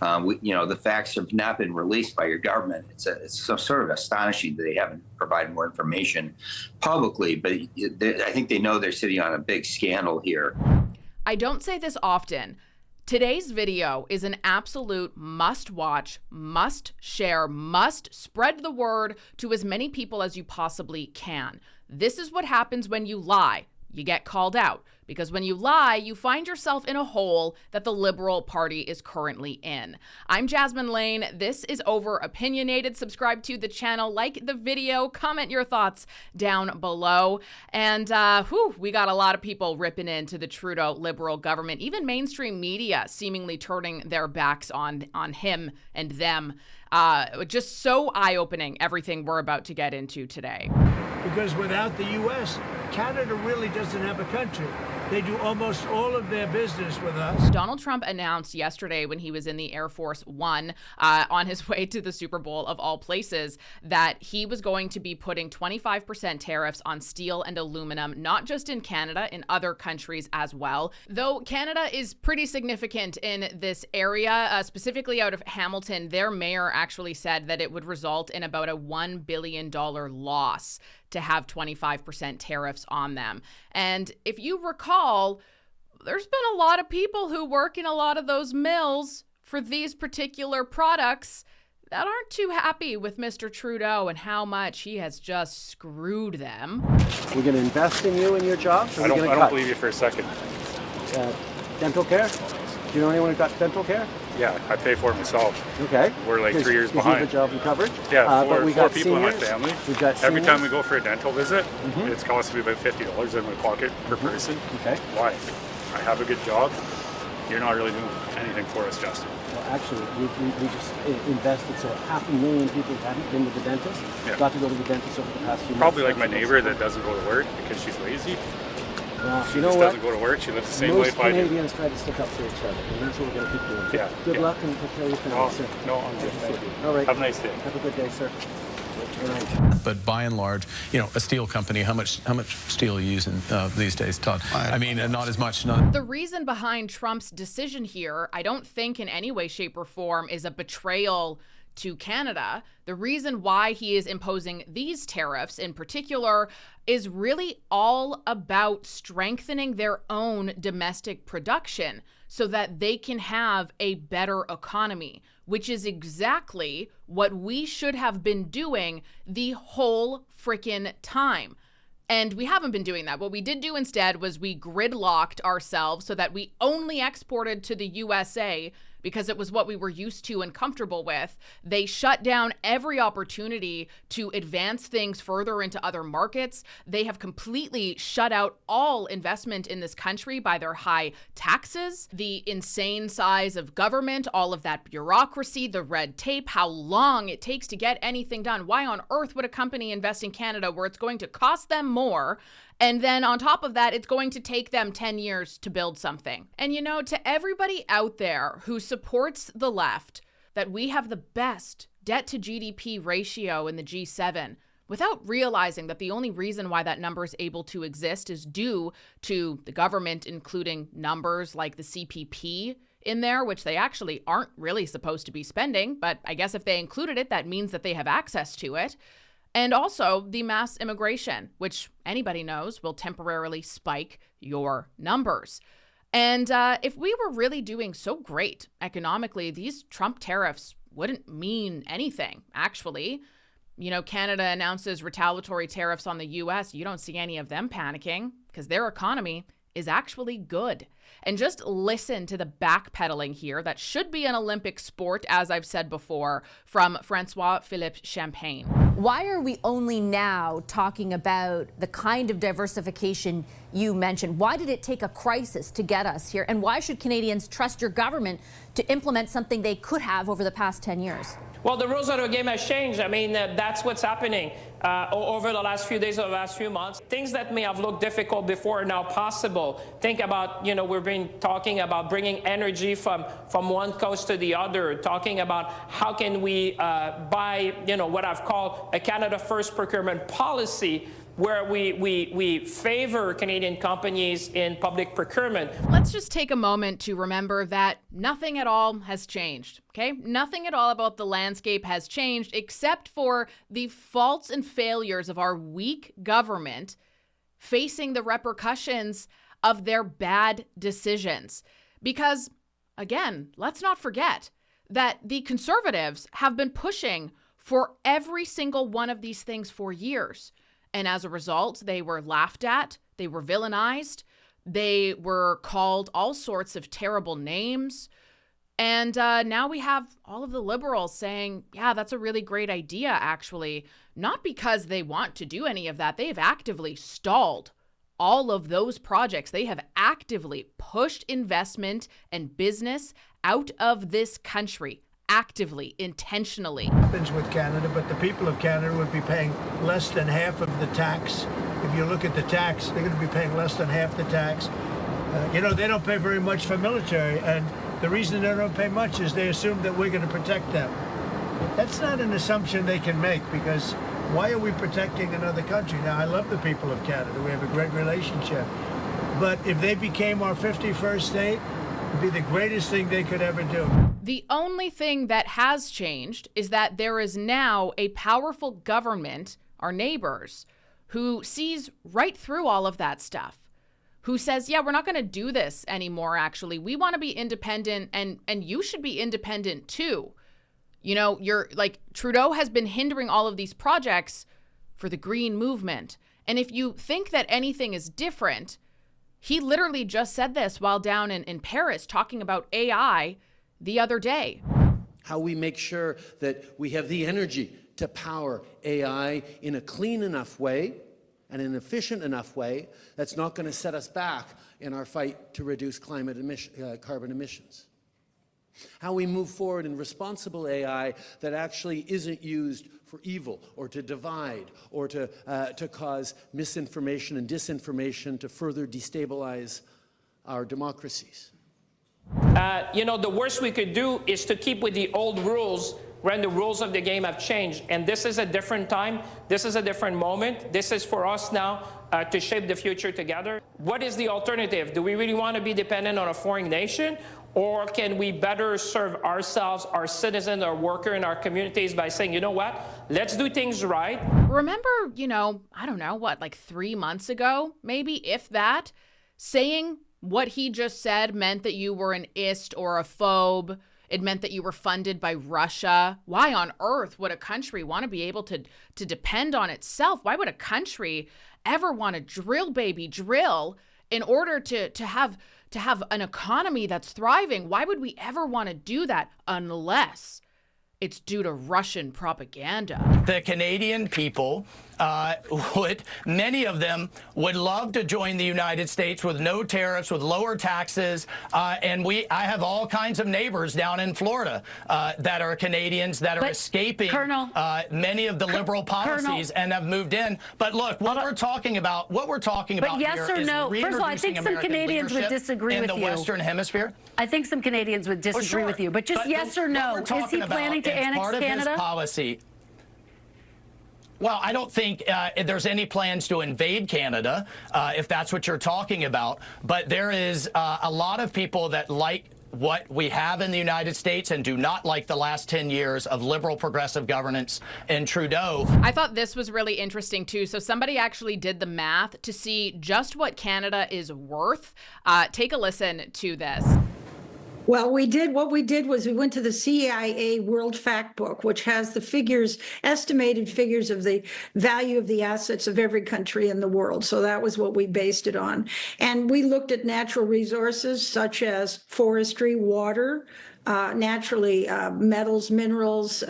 The facts have not been released by your government. It's so sort of astonishing that they haven't provided more information publicly, but I think they know they're sitting on a big scandal here. I don't say this often. Today's video is an absolute must-watch, must-share, must-spread the word to as many people as you possibly can. This is what happens when you lie. You get called out. Because when you lie, you find yourself in a hole that the Liberal Party is currently in. I'm Jasmine Lane. This is Over Opinionated. Subscribe to the channel, like the video, comment your thoughts down below. And we got a lot of people ripping into the Trudeau Liberal government, even mainstream media seemingly turning their backs on him and them. Just so eye-opening, everything we're about to get into today. Because without the U.S., Canada really doesn't have a country. They do almost all of their business with us. Donald Trump announced yesterday when he was in the Air Force One on his way to the Super Bowl of all places that he was going to be putting 25% tariffs on steel and aluminum, not just in Canada, in other countries as well. Though Canada is pretty significant in this area, specifically out of Hamilton, their mayor actually said that it would result in about a $1 billion loss to have 25% tariffs on them. And if you recall, there's been a lot of people who work in a lot of those mills for these particular products that aren't too happy with Mr. Trudeau and how much he has just screwed them. We're going to invest in you and your job. I don't believe you for a second. Dental care? Do you know anyone who got dental care? Yeah, I pay for it myself. Okay. We're like 3 years You have behind. a job and coverage? Yeah, but we four got people seniors. in my family. We've got Every seniors. time we go for a dental visit, it's costing me about $50 in my pocket per person. Okay. Why? I have a good job. You're not really doing anything for us, Justin. Well, actually, we just invested so 500,000 people who haven't been to the dentist got to go to the dentist over the past few months. Probably like my neighbor that doesn't go to work because she's lazy. Well, She you know just what? doesn't go to work. She lives the same Most life I do. Canadians try to stick up for each other, and that's what we're going to keep doing. Yeah, Good yeah. luck and take care of your family, sir. No, I'm good. Thank you. All right. Have a nice day. Have a good day, sir. Good night. But by and large, a steel company, how much steel are you using these days, Todd? I mean, not as much. The reason behind Trump's decision here, I don't think in any way, shape, or form is a betrayal to Canada. The reason why he is imposing these tariffs in particular is really all about strengthening their own domestic production so that they can have a better economy, which is exactly what we should have been doing the whole freaking time. And we haven't been doing that. What we did do instead was we gridlocked ourselves so that we only exported to the USA because it was what we were used to and comfortable with. They shut down every opportunity to advance things further into other markets. They have completely shut out all investment in this country by their high taxes, the insane size of government, all of that bureaucracy, the red tape, how long it takes to get anything done. Why on earth would a company invest in Canada where it's going to cost them more? And then on top of that, it's going to take them 10 years to build something. And to everybody out there who supports the left, that we have the best debt to GDP ratio in the G7, without realizing that the only reason why that number is able to exist is due to the government including numbers like the CPP in there, which they actually aren't really supposed to be spending. But I guess if they included it, that means that they have access to it. And also the mass immigration, which anybody knows will temporarily spike your numbers. And if we were really doing so great economically, these Trump tariffs wouldn't mean anything, actually. Canada announces retaliatory tariffs on the U.S. You don't see any of them panicking because their economy is actually good. And just listen to the backpedaling here that should be an Olympic sport, as I've said before, from Francois-Philippe Champagne. Why are we only now talking about the kind of diversification you mentioned? Why did it take a crisis to get us here? And why should Canadians trust your government to implement something they could have over the past 10 years? Well, the rules of the game has changed. I mean, that's what's happening over the last few days, or the last few months. Things that may have looked difficult before are now possible. Think about, we've been talking about bringing energy from one coast to the other, talking about how can we buy, what I've called a Canada First procurement policy where we favor Canadian companies in public procurement. Let's just take a moment to remember that nothing at all has changed, okay? Nothing at all about the landscape has changed except for the faults and failures of our weak government facing the repercussions of their bad decisions. Because, again, let's not forget that the Conservatives have been pushing for every single one of these things for years. And as a result, they were laughed at, they were villainized, they were called all sorts of terrible names. And now we have all of the Liberals saying, yeah, that's a really great idea, actually. Not because they want to do any of that. They've actively stalled all of those projects. They have actively pushed investment and business out of this country, actively, intentionally. Happens with Canada, but the people of Canada would be paying less than half of the tax. If you look at the tax, they're going to be paying less than half the tax. They don't pay very much for military, and the reason they don't pay much is they assume that we're going to protect them. That's not an assumption they can make, because why are we protecting another country? Now, I love the people of Canada. We have a great relationship. But if they became our 51st state, it would be the greatest thing they could ever do. The only thing that has changed is that there is now a powerful government, our neighbors, who sees right through all of that stuff, who says, yeah, we're not going to do this anymore, actually. We want to be independent, and you should be independent too. You're like, Trudeau has been hindering all of these projects for the green movement. And if you think that anything is different, he literally just said this while down in Paris talking about AI the other day. How we make sure that we have the energy to power AI in a clean enough way and an efficient enough way that's not going to set us back in our fight to reduce carbon emissions. How we move forward in responsible AI that actually isn't used for evil or to divide or to cause misinformation and disinformation to further destabilize our democracies. The worst we could do is to keep with the old rules when the rules of the game have changed. And this is a different time. This is a different moment. This is for us now to shape the future together. What is the alternative? Do we really want to be dependent on a foreign nation? Or can we better serve ourselves, our citizens, our workers, and our communities by saying, you know what, let's do things right? Remember, I don't know, like 3 months ago, maybe, if that, saying what he just said meant that you were an ist or a phobe. It meant that you were funded by Russia. Why on earth would a country want to be able to depend on itself? Why would a country ever want to drill in order to have an economy that's thriving? Why would we ever want to do that unless it's due to Russian propaganda? The Canadian people many of them would love to join the United States with no tariffs, with lower taxes. And I have all kinds of neighbors down in Florida that are Canadians that are escaping many of the liberal policies and have moved in. But look, what we're talking about yes here or is no? First of all, I think some Canadians would disagree with you. In the Western Hemisphere? I think some Canadians would disagree with you. But just yes or no, is he planning to annex part Canada? Of his policy. Well, I don't think there's any plans to invade Canada, if that's what you're talking about. But there is a lot of people that like what we have in the United States and do not like the last 10 years of liberal progressive governance in Trudeau. I thought this was really interesting, too. So somebody actually did the math to see just what Canada is worth. Take a listen to this. Well, what we did was we went to the CIA World Fact Book, which has the estimated figures of the value of the assets of every country in the world. So that was what we based it on. And we looked at natural resources such as forestry, water, naturally metals, minerals,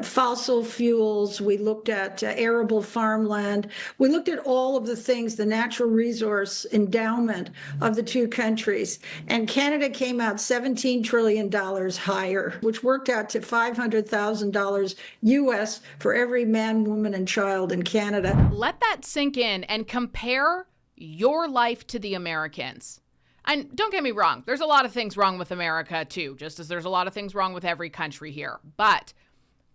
fossil fuels. We looked at arable farmland. We looked at all of the things, the natural resource endowment of the two countries. And Canada came out $17 trillion higher, which worked out to $500,000 US for every man, woman, and child in Canada. Let that sink in and compare your life to the Americans. And don't get me wrong, there's a lot of things wrong with America too, just as there's a lot of things wrong with every country here. But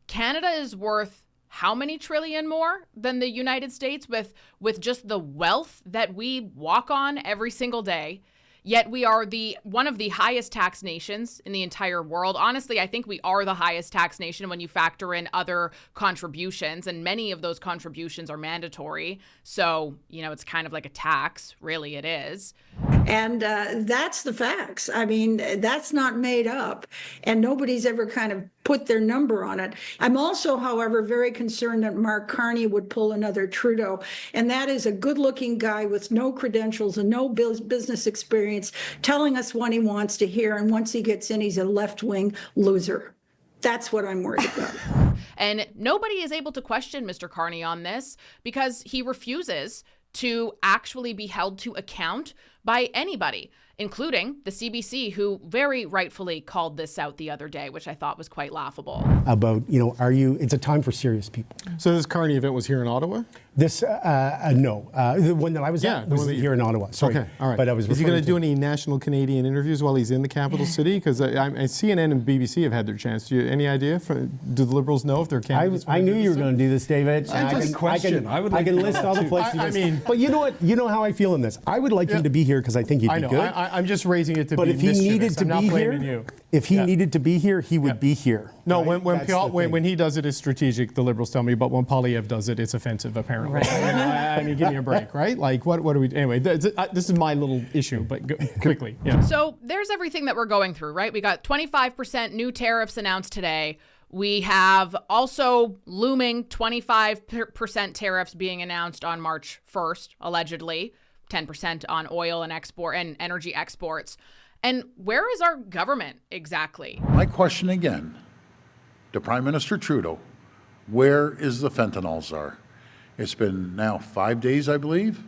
Canada is worth how many trillion more than the United States with just the wealth that we walk on every single day. Yet we are one of the highest tax nations in the entire world. Honestly, I think we are the highest tax nation when you factor in other contributions, and many of those contributions are mandatory. So, it's kind of like a tax, really it is. And that's the facts. I mean, that's not made up, and nobody's ever kind of put their number on it. I'm also, however, very concerned that Mark Carney would pull another Trudeau, and that is a good-looking guy with no credentials and no business experience telling us what he wants to hear, and once he gets in, he's a left-wing loser. That's what I'm worried about. And nobody is able to question Mr. Carney on this because he refuses to actually be held to account by anybody, including the CBC, who very rightfully called this out the other day, which I thought was quite laughable. About, it's a time for serious people. So this Carney event was here in Ottawa? This, no. The one that I was at was here in Ottawa. Sorry. Okay, all right. But I was Is he going to do any national Canadian interviews while he's in the capital city? Because CNN and BBC have had their chance. Any idea? Do the Liberals know if they're candidates? I knew you were going to do this, David. I can list all the places. But you know what? You know how I feel in this. I would like him to be here because I think he'd be good. I'm just raising it to but be mischievous. But if he needed to be here, if he needed to be here, he would be here. No, right? when he does it, it's strategic, the Liberals tell me, but when Poilievre does it, it's offensive, apparently. Right. I mean, give me a break, right? Like, what do we do? Anyway, this is my little issue, but quickly. Yeah. So there's everything that we're going through, right? We got 25% new tariffs announced today. We have also looming 25% tariffs being announced on March 1st, allegedly, 10% on oil and export and energy exports. And where is our government exactly? My question again to Prime Minister Trudeau, where is the fentanyl czar? It's been now 5 days, I believe,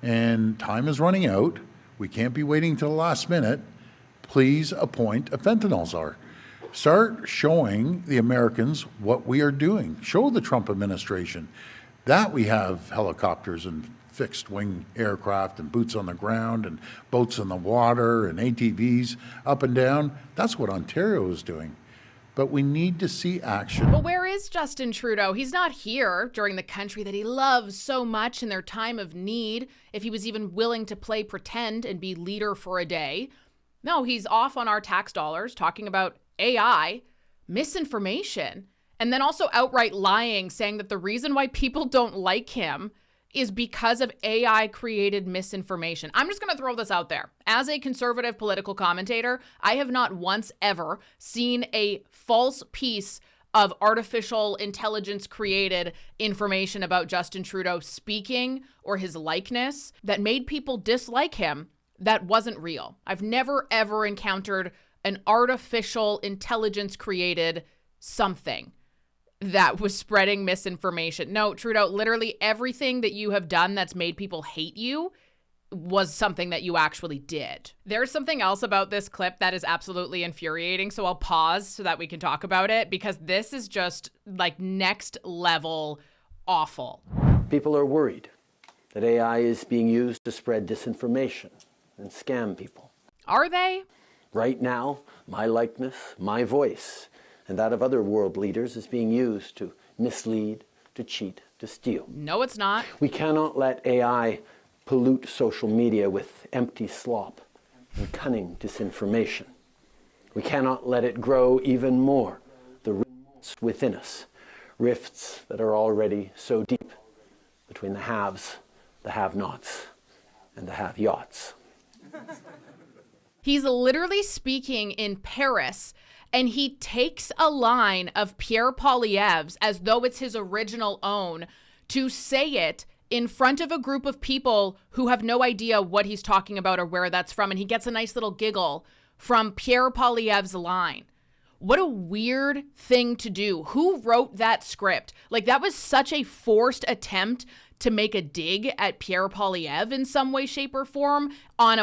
and time is running out. We can't be waiting till the last minute. Please appoint a fentanyl czar. Start showing the Americans what we are doing. Show the Trump administration that we have helicopters and fixed wing aircraft and boots on the ground and boats in the water and ATVs up and down. That's what Ontario is doing. But we need to see action. But where is Justin Trudeau? He's not here during the country that he loves so much in their time of need, if he was even willing to play pretend and be leader for a day. No, he's off on our tax dollars talking about AI, misinformation, and then also outright lying, saying that the reason why people don't like him is because of AI-created misinformation. I'm just going to throw this out there. As a conservative political commentator, I have not once ever seen a false piece of artificial intelligence-created information about Justin Trudeau speaking or his likeness that made people dislike him that wasn't real. I've never, ever encountered an artificial intelligence-created something that was spreading misinformation. No, Trudeau, literally everything that you have done that's made people hate you was something that you actually did. There's something else about this clip that is absolutely infuriating, so I'll pause so that we can talk about it, because this is just like next level awful. People are worried that AI is being used to spread disinformation and scam people. Are they? Right now, my likeness, my voice, and that of other world leaders is being used to mislead, to cheat, to steal. No, it's not. We cannot let AI pollute social media with empty slop and cunning disinformation. We cannot let it grow even more, the rifts within us, rifts that are already so deep between the haves, the have-nots, and the have-yachts. He's literally speaking in Paris, and he takes a line of Pierre Poilievre's as though it's his original own to say it in front of a group of people who have no idea what he's talking about or where that's from. And he gets a nice little giggle from Pierre Poilievre's line. What a weird thing to do. Who wrote that script? Like, that was such a forced attempt to make a dig at Pierre Poilievre in some way, shape, or form on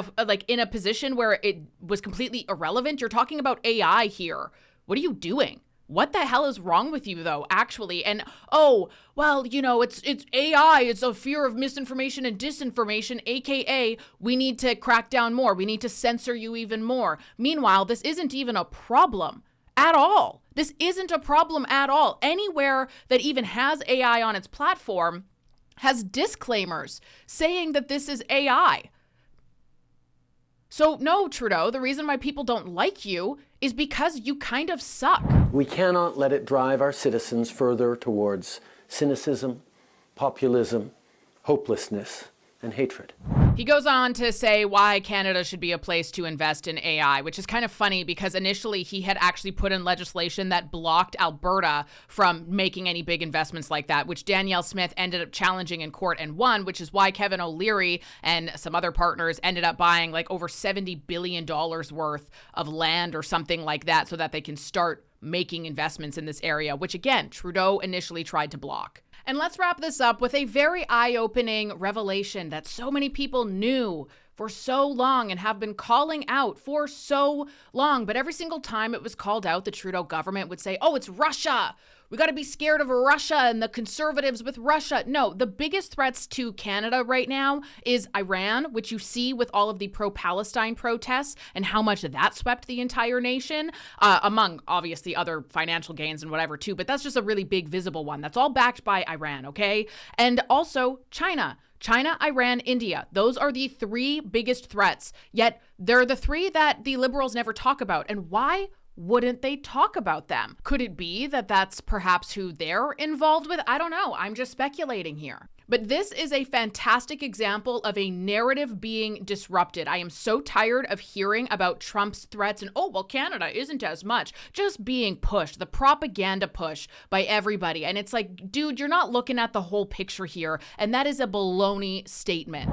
in a position where it was completely irrelevant. You're talking about AI here. What are you doing? What the hell is wrong with you, though, actually? And, oh, well, it's AI. It's a fear of misinformation and disinformation, AKA we need to crack down more. We need to censor you even more. Meanwhile, this isn't even a problem at all. This isn't a problem at all. Anywhere that even has AI on its platform has disclaimers saying that this is AI. So no, Trudeau, the reason why people don't like you is because you kind of suck. We cannot let it drive our citizens further towards cynicism, populism, hopelessness, and hatred. He goes on to say why Canada should be a place to invest in AI, which is kind of funny because initially he had actually put in legislation that blocked Alberta from making any big investments like that, which Danielle Smith ended up challenging in court and won, which is why Kevin O'Leary and some other partners ended up buying like over $70 billion worth of land or something like that so that they can start making investments in this area, which again, Trudeau initially tried to block. And let's wrap this up with a very eye-opening revelation that so many people knew for so long and have been calling out for so long. But every single time it was called out, the Trudeau government would say, oh, it's Russia. We got to be scared of Russia and the conservatives with Russia. No, the biggest threats to Canada right now is Iran, which you see with all of the pro-Palestine protests and how much that swept the entire nation, among obviously other financial gains and whatever too. But that's just a really big visible one. That's all backed by Iran, okay? And also China. China, Iran, India. Those are the three biggest threats. Yet they're the three that the Liberals never talk about. And why wouldn't they talk about them? Could it be that that's perhaps who they're involved with? I don't know. I'm just speculating here. But this is a fantastic example of a narrative being disrupted. I am so tired of hearing about Trump's threats and, oh, well, Canada isn't as much, just being pushed, the propaganda push by everybody. And it's like, dude, you're not looking at the whole picture here. And that is a baloney statement.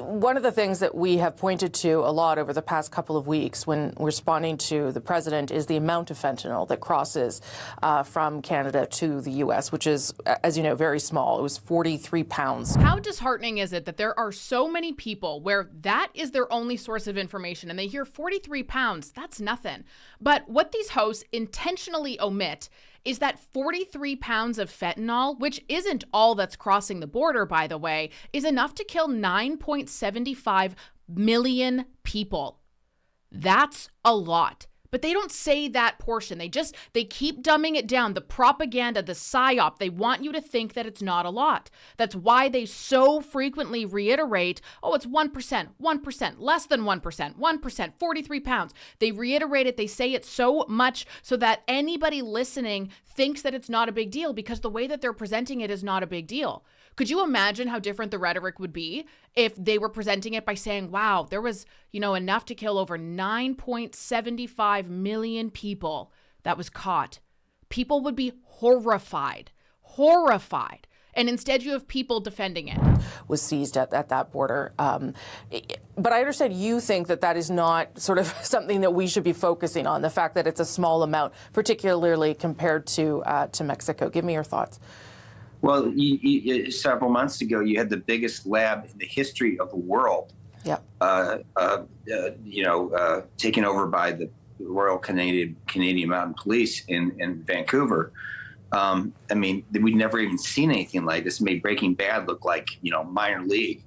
One of the things that we have pointed to a lot over the past couple of weeks when responding to the president is the amount of fentanyl that crosses from Canada to the U.S., which is, as you know, very small. It was 43 pounds. How disheartening is it that there are so many people where that is their only source of information and they hear 43 pounds, that's nothing. But what these hosts intentionally omit is that 43 pounds of fentanyl, which isn't all that's crossing the border, by the way, is enough to kill 9.75 million people. That's a lot. But they don't say that portion. They keep dumbing it down. The propaganda, the psyop, they want you to think that it's not a lot. That's why they so frequently reiterate, oh, it's 1%, 1%, less than 1%, 1%, 43 pounds. They reiterate it. They say it so much so that anybody listening thinks that it's not a big deal because the way that they're presenting it is not a big deal. Could you imagine how different the rhetoric would be if they were presenting it by saying, wow, there was, enough to kill over 9.75 million people that was caught? People would be horrified. And instead you have people defending it. Was seized at that border. But I understand you think that is not sort of something that we should be focusing on, the fact that it's a small amount, particularly compared to Mexico. Give me your thoughts. Well, several months ago, you had the biggest lab in the history of the world, taken over by the Royal Canadian Mounted Police in Vancouver. We'd never even seen anything like this. It made Breaking Bad look like, minor league.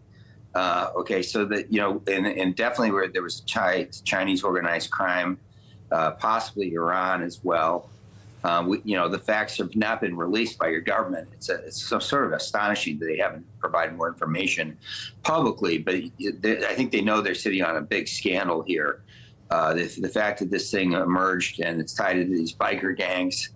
So that, and definitely where there was Chinese organized crime, possibly Iran as well. The facts have not been released by your government. It's so sort of astonishing that they haven't provided more information publicly, but I think they know they're sitting on a big scandal here. The fact that this thing emerged and it's tied to these biker gangs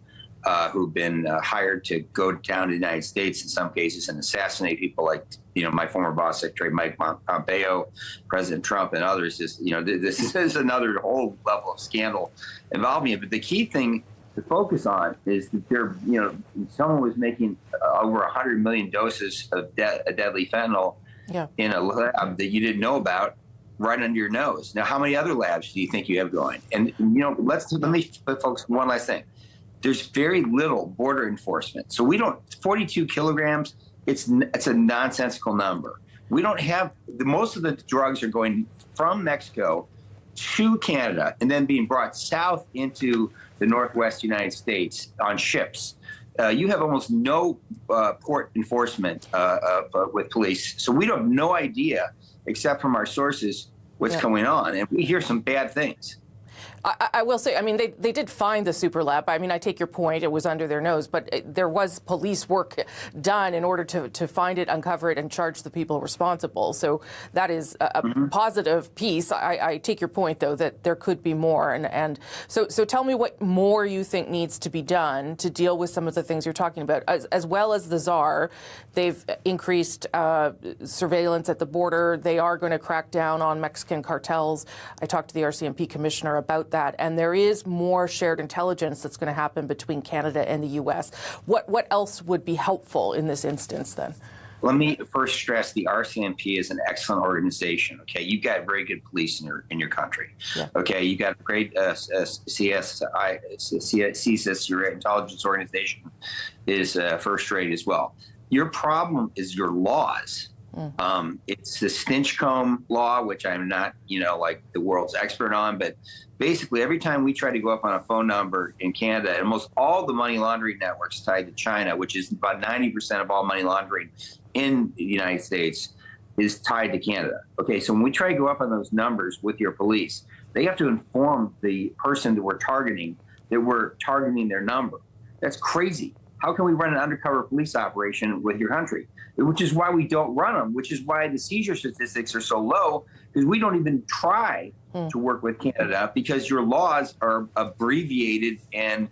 who've been hired to go down to the United States in some cases and assassinate people like, my former boss, Secretary Mike Pompeo, President Trump, and others. This is another whole level of scandal involving it. But the key thing to focus on is that someone was making over 100 million doses of deadly fentanyl in a lab that you didn't know about right under your nose. Now, how many other labs do you think you have going? And, let me focus on one last thing. There's very little border enforcement. So 42 kilograms, it's a nonsensical number. We don't have, most of the drugs are going from Mexico to Canada and then being brought south into the Northwest United States on ships. You have almost no port enforcement with police. So we have no idea, except from our sources, what's going on. And we hear some bad things. I will say, I mean, they did find the super lab. I mean, I take your point. It was under their nose, but there was police work done in order to find it, uncover it, and charge the people responsible. So that is a positive piece. I take your point, though, that there could be more. And so tell me what more you think needs to be done to deal with some of the things you're talking about, as well as the czar. They've increased surveillance at the border. They are going to crack down on Mexican cartels. I talked to the RCMP commissioner about that, and there is more shared intelligence that's going to happen between Canada and the U.S. What else would be helpful in this instance, then? Let me first stress the RCMP is an excellent organization. Okay, you've got very good police in your country. Yeah. Okay, you got great CSIS, your intelligence organization is first rate as well. Your problem is your laws. It's the Stinchcomb law, which I'm not, like the world's expert on, but basically every time we try to go up on a phone number in Canada, and almost all the money laundering networks tied to China, which is about 90% of all money laundering in the United States, is tied to Canada. Okay, so when we try to go up on those numbers with your police, they have to inform the person that we're targeting their number. That's crazy. How can we run an undercover police operation with your country? Which is why we don't run them, which is why the seizure statistics are so low, because we don't even try to work with Canada because your laws are abbreviated and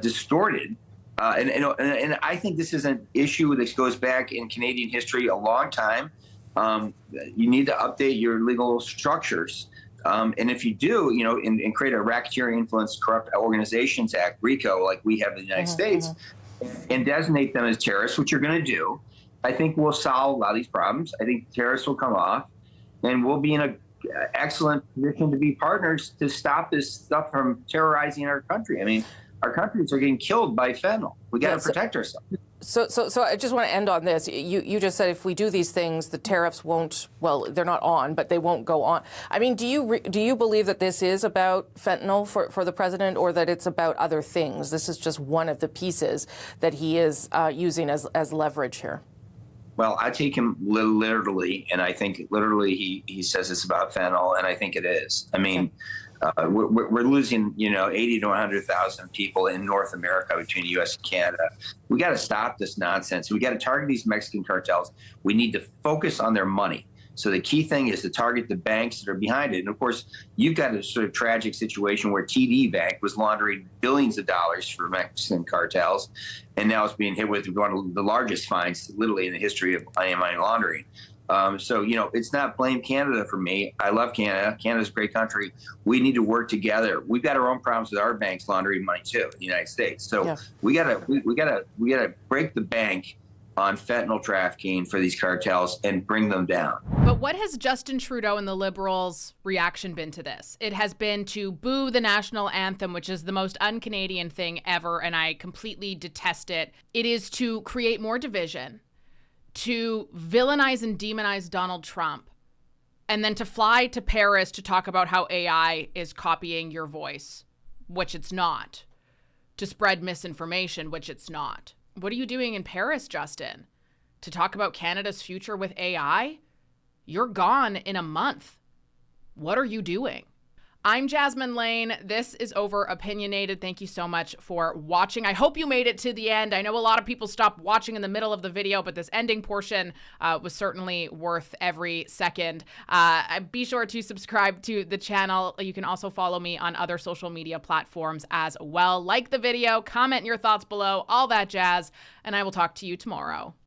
distorted. And I think this is an issue that goes back in Canadian history a long time. You need to update your legal structures. And if you do, and create a Racketeering Influence Corrupt Organizations Act, RICO, like we have in the United States, and designate them as terrorists, which you're going to do, I think we'll solve a lot of these problems. I think terrorists will come off, and we'll be in an excellent position to be partners to stop this stuff from terrorizing our country. I mean, our countries are getting killed by fentanyl. We got to protect ourselves. So I just want to end on this. You just said if we do these things, the tariffs won't, well, they're not on, but they won't go on. I mean, do you believe that this is about fentanyl for the president, or that it's about other things? This is just one of the pieces that he is using as leverage here. Well, I take him literally, and I think literally he says it's about fentanyl, and I think it is. I mean, we're losing, 80 to 100,000 people in North America between the U.S. and Canada. We got to stop this nonsense. We got to target these Mexican cartels. We need to focus on their money. So the key thing is to target the banks that are behind it. And of course, you've got a sort of tragic situation where TD Bank was laundering billions of dollars for Mexican cartels, and now it's being hit with one of the largest fines, literally, in the history of money laundering. So, it's not blame Canada for me. I love Canada. Canada's a great country. We need to work together. We've got our own problems with our banks laundering money too in the United States. So we gotta break the bank on fentanyl trafficking for these cartels and bring them down. But what has Justin Trudeau and the Liberals' reaction been to this? It has been to boo the national anthem, which is the most un-Canadian thing ever, and I completely detest it. It is to create more division, to villainize and demonize Donald Trump, and then to fly to Paris to talk about how AI is copying your voice, which it's not, to spread misinformation, which it's not. What are you doing in Paris, Justin? To talk about Canada's future with AI? You're gone in a month. What are you doing? I'm Jasmine Lane. This is Over Opinionated. Thank you so much for watching. I hope you made it to the end. I know a lot of people stopped watching in the middle of the video, but this ending portion was certainly worth every second. Be sure to subscribe to the channel. You can also follow me on other social media platforms as well. Like the video, comment your thoughts below, all that jazz, and I will talk to you tomorrow.